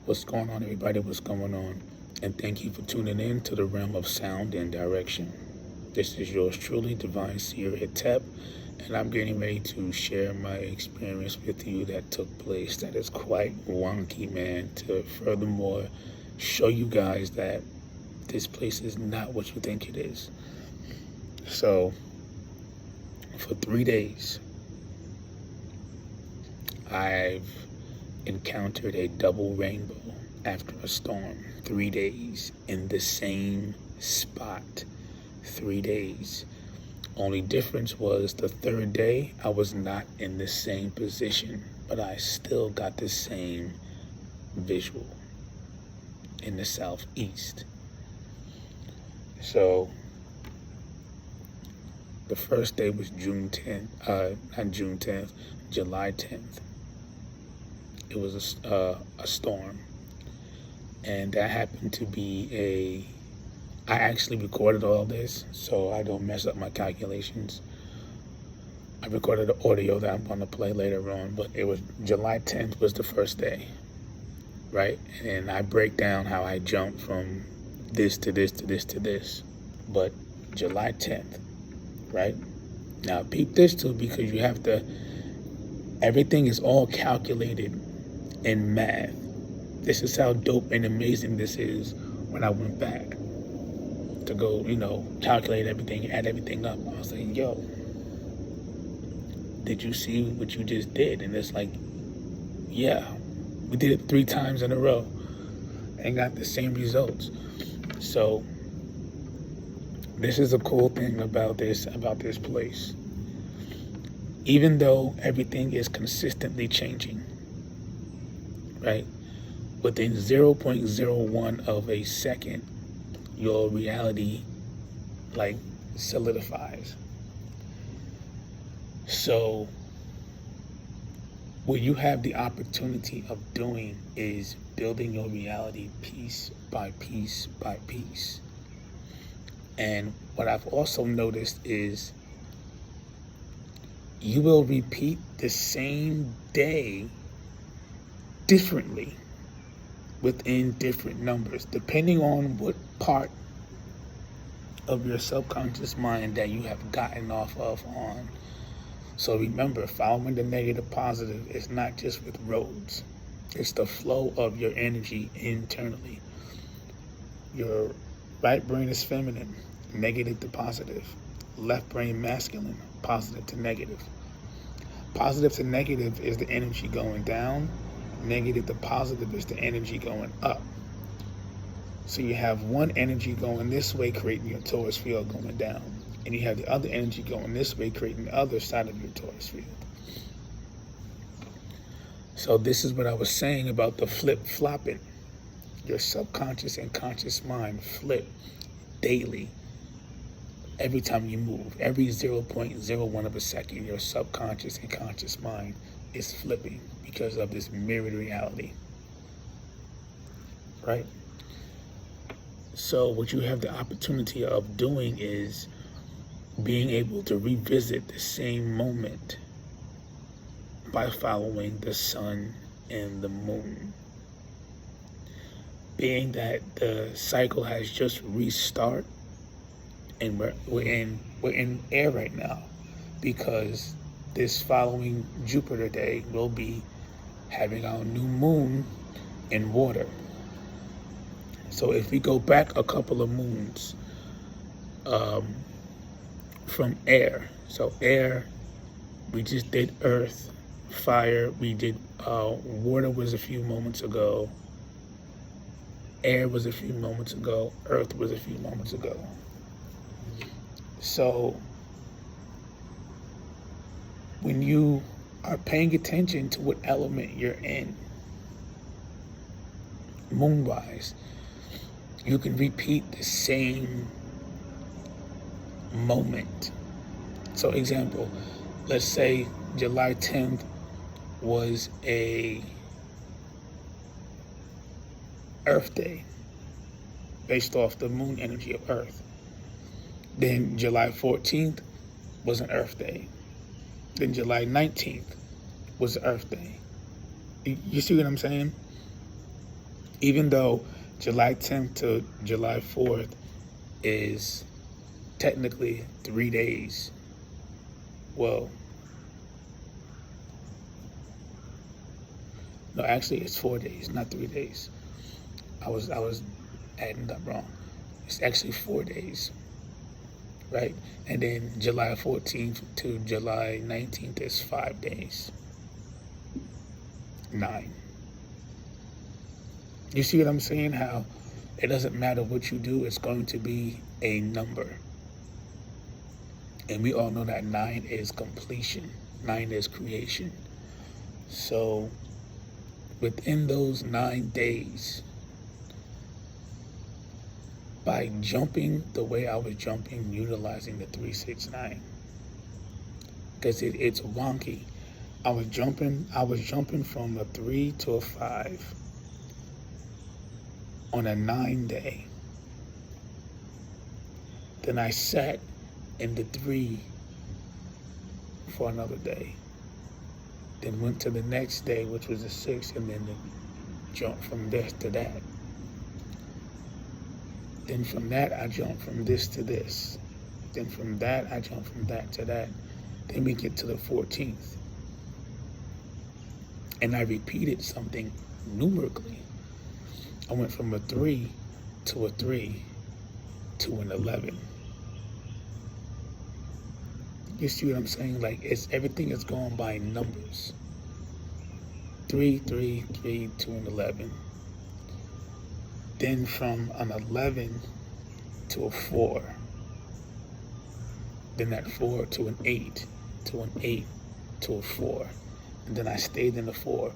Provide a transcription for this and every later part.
What's going on, everybody? What's going on? And thank you for tuning in to the realm of sound and direction. This is yours truly, Divine Seer Hitep, and I'm getting ready to share my experience with you that took place. That is quite wonky, man, to furthermore show you guys that this place is not what you think it is. So, for 3 days, I've encountered a double rainbow after a storm. 3 days in the same spot. 3 days. Only difference was the third day I was not in the same position, but I still got the same visual in the southeast. So the first day was July 10th. It was a storm, and that happened to be I actually recorded all this so I don't mess up my calculations. I recorded the audio that I'm going to play later on, but it was July 10th was the first day, right? And I break down how I jumped from this to this to this to this, but July 10th, right? Now peep this too, because you have to, everything is all calculated in math. This is how dope and amazing this is. When I went back to go, calculate everything, add everything up, I was like, yo, did you see what you just did? And it's like, yeah, we did it 3 times in a row and got the same results. So this is a cool thing about this place. Even though everything is consistently changing, right? Within 0.01 of a second, your reality solidifies. So what you have the opportunity of doing is building your reality piece by piece by piece. And what I've also noticed is you will repeat the same day differently within different numbers, depending on what part of your subconscious mind that you have gotten off of on. So remember, following the negative positive is not just with roads. It's the flow of your energy internally. Your right brain is feminine, negative to positive. Left brain masculine, positive to negative. Positive to negative is the energy going down. Negative to positive is the energy going up. So you have one energy going this way, creating your torus field going down. And you have the other energy going this way, creating the other side of your torus field. So this is what I was saying about the flip-flopping. Your subconscious and conscious mind flip daily. Every time you move, every 0.01 of a second, your subconscious and conscious mind is flipping because of this mirrored reality, right? So what you have the opportunity of doing is being able to revisit the same moment by following the sun and the moon. Being that the cycle has just restarted, and we're in air right now, because this following Jupiter day will be having our new moon in water. So if we go back a couple of moons from air, so air, we just did earth, fire, we did water was a few moments ago, air was a few moments ago, earth was a few moments ago. So when you are paying attention to what element you're in, moon-wise, you can repeat the same moment. So example, let's say July 10th was a Earth Day based off the moon energy of Earth. Then July 14th was an Earth Day. Then July 19th was Earth Day. You see what I'm saying? Even though July 10th to July 4th is technically 3 days. Well, no, actually it's 4 days, not 3 days. I was adding that wrong. It's actually 4 days, right? And then July 14th to July 19th is 5 days. 9. You see what I'm saying? How it doesn't matter what you do, it's going to be a number. And we all know that 9 is completion. 9 is creation. So within those 9 days, by jumping the way I was jumping, utilizing the 369, because it's wonky. I was jumping from a 3 to a 5 on a 9-day. Then I sat in the 3 for another day. Then went to the next day, which was a 6, and then jumped from this to that. Then from that, I jumped from this to this. Then from that, I jumped from that to that. Then we get to the 14th. And I repeated something numerically. I went from a 3 to a 3 to an 11. You see what I'm saying? Like, everything is going by numbers. 3, 3, 3 to an 11. Then from an 11 to a 4. Then that 4 to an 8, to an 8 to a 4. And then I stayed in the 4.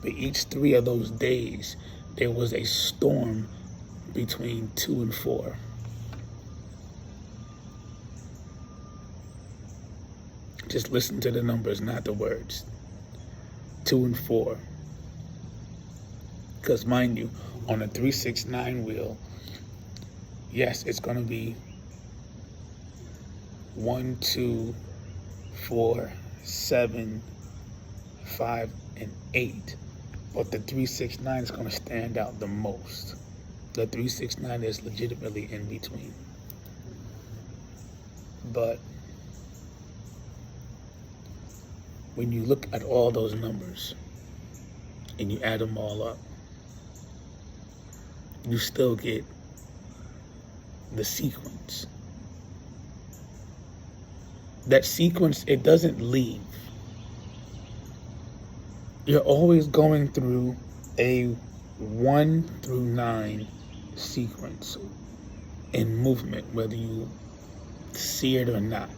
But each 3 of those days, there was a storm between 2 and 4. Just listen to the numbers, not the words. 2 and 4. Because mind you, on a 369 wheel, yes, it's going to be 1, 2, 4, 7, 5, and 8. But the 369 is going to stand out the most. The 369 is legitimately in between. But when you look at all those numbers and you add them all up, you still get the sequence. That sequence, it doesn't leave. You're always going through a 1 through 9 sequence in movement, whether you see it or not.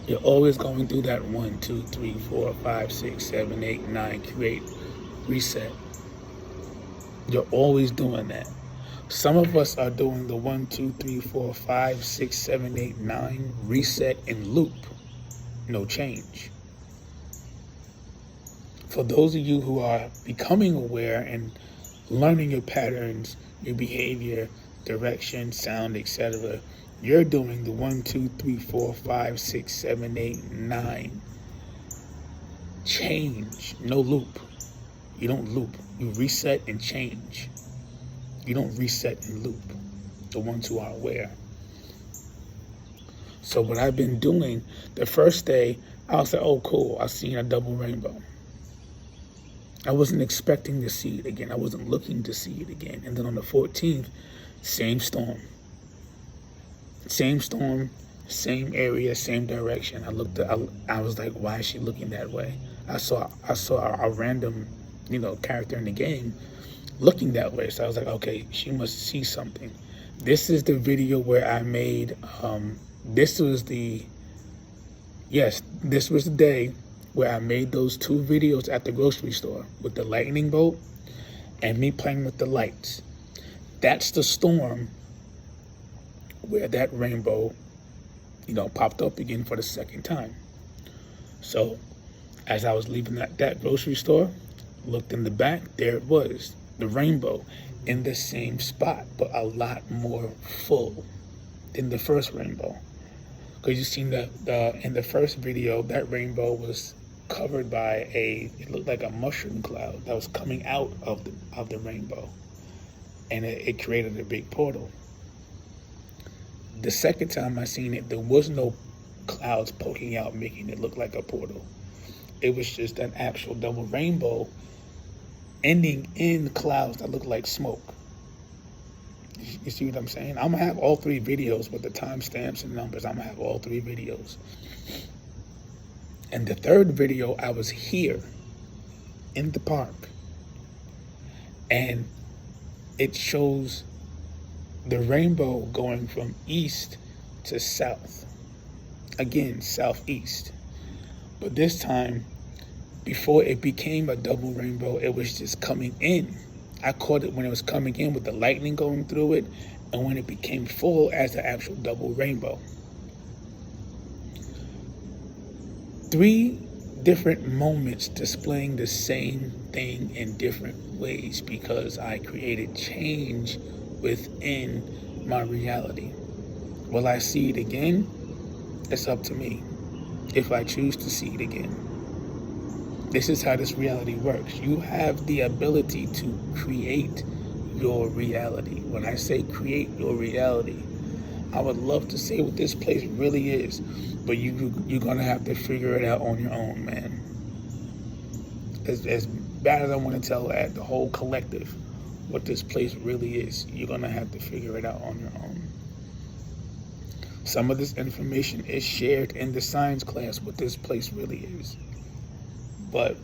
You're always going through that 1, 2, 3, 4, 5, 6, 7, 8, 9, create, reset. You're always doing that. Some of us are doing the 1, 2, 3, 4, 5, 6, 7, 8, 9, reset and loop. No change. For those of you who are becoming aware and learning your patterns, your behavior, direction, sound, etc., you're doing the 1, 2, 3, 4, 5, 6, 7, 8, 9. Change, no loop. You don't loop. You reset and change. You don't reset and loop. The ones who are aware. So what I've been doing, the first day, I was like, oh, cool, I've seen a double rainbow. I wasn't expecting to see it again. I wasn't looking to see it again. And then on the 14th, same storm. Same storm, same area, same direction. I was like, why is she looking that way? I saw a random, character in the game looking that way. So I was like, okay, she must see something. This is the video where I made, this was the day where I made those 2 videos at the grocery store with the lightning bolt and me playing with the lights. That's the storm where that rainbow, popped up again for the second time. So as I was leaving that grocery store, looked in the back, there it was, the rainbow in the same spot, but a lot more full than the first rainbow. Because you seen in the first video, that rainbow was covered by it looked like a mushroom cloud that was coming out of the rainbow, and it created a big portal. The second time I seen it, there was no clouds poking out, making it look like a portal. It was just an actual double rainbow ending in clouds that look like smoke. You see what I'm saying? I'm gonna have all three videos with the timestamps and numbers. I'm gonna have all three videos. And the third video, I was here in the park, and it shows the rainbow going from east to south. Again, southeast. But this time, before it became a double rainbow, it was just coming in. I caught it when it was coming in with the lightning going through it, and when it became full as the actual double rainbow. 3 different moments displaying the same thing in different ways, because I created change within my reality. Will I see it again? It's up to me if I choose to see it again. This is how this reality works. You have the ability to create your reality. When I say create your reality, I would love to say what this place really is, but you're gonna have to figure it out on your own, man. As bad as I want to tell the whole collective what this place really is, you're gonna have to figure it out on your own. Some of this information is shared in the science class, what this place really is. But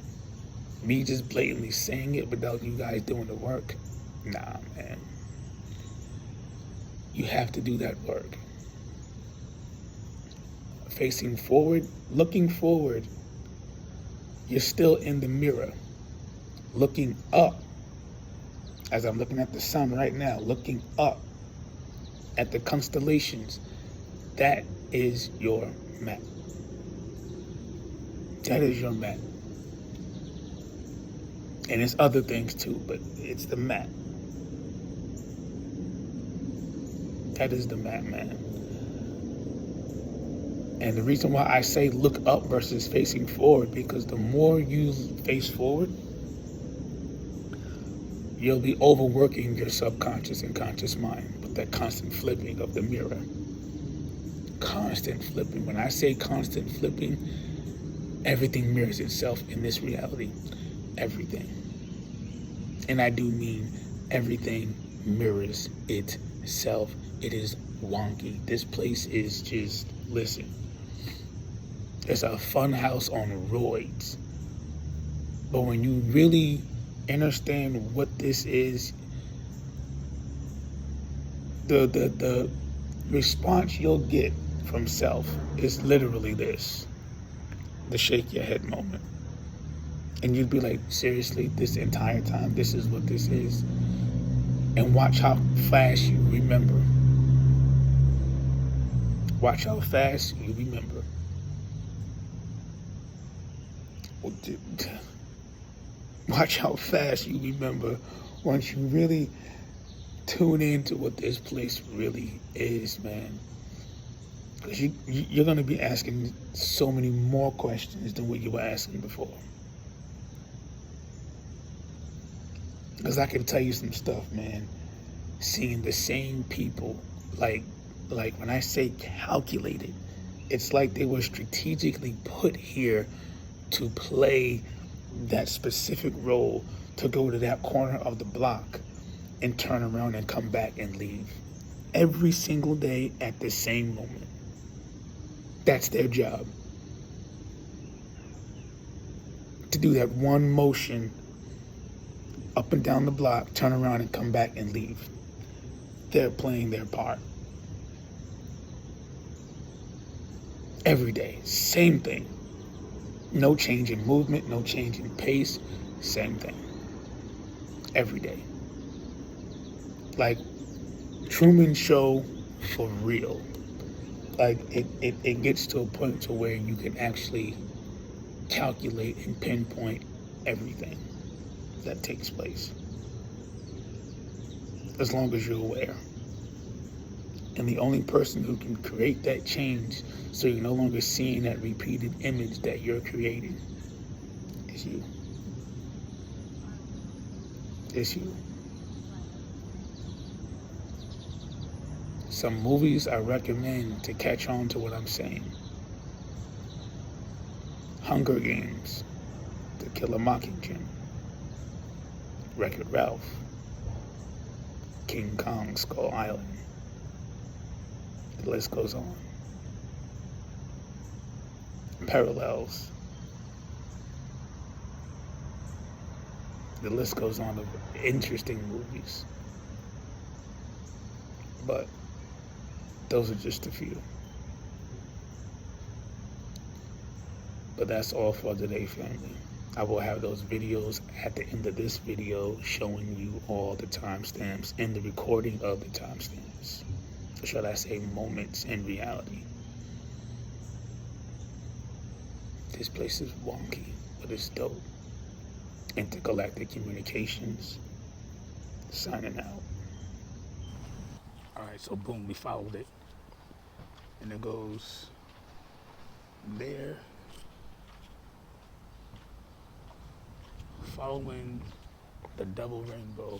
me just blatantly saying it without you guys doing the work, nah, man. You have to do that work. Facing forward, looking forward, you're still in the mirror. Looking up, as I'm looking at the sun right now, looking up at the constellations, that is your map. That is your map. And it's other things too, but it's the map. That is the map, man. And the reason why I say look up versus facing forward, because the more you face forward, you'll be overworking your subconscious and conscious mind with that constant flipping of the mirror. Constant flipping. When I say constant flipping, everything mirrors itself in this reality. Everything. And I do mean everything mirrors itself. It is wonky. This place is just, listen, it's a fun house on roids. But when you really understand what this is, the response you'll get from self is literally this, the shake your head moment. And you'd be like, seriously, this entire time, this is what this is? And watch how fast you remember. Watch how fast you remember. Watch how fast you remember once you really tune into what this place really is, man. Because you're going to be asking so many more questions than what you were asking before. Because I can tell you some stuff, man. Seeing the same people, like when I say calculated, it's like they were strategically put here to play that specific role, to go to that corner of the block and turn around and come back and leave. Every single day at the same moment. That's their job. To do that one motion up and down the block, turn around and come back and leave. They're playing their part. Every day, same thing. No change in movement, no change in pace, same thing. Every day. Like Truman Show for real. Like it gets to a point to where you can actually calculate and pinpoint everything that takes place, as long as you're aware. And the only person who can create that change, so you're no longer seeing that repeated image that you're creating, It's you. It's you. Some movies I recommend to catch on to what I'm saying. Hunger Games, To Kill a Mockingjay, Wreck-It Ralph, King Kong, Skull Island. The list goes on. Parallels. The list goes on of interesting movies. But those are just a few. But that's all for today, family. I will have those videos at the end of this video showing you all the timestamps and the recording of the timestamps. Or should I say moments in reality. This place is wonky, but it's dope. Intergalactic Communications, signing out. All right, so boom, we followed it. And it goes there. Following the double rainbow.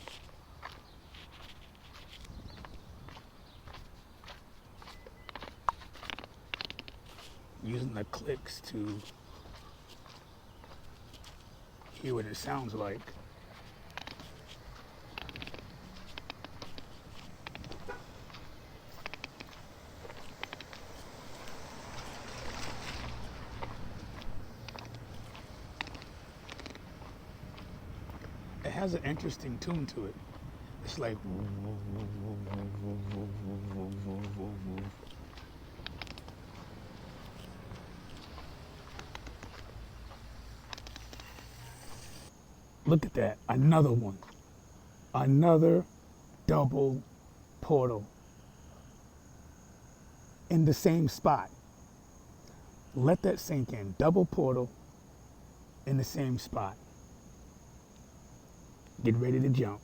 Using the clicks to hear what it sounds like. It has an interesting tune to it. It's like look at that, another one. Another double portal in the same spot. Let that sink in. Double portal in the same spot. Get ready to jump.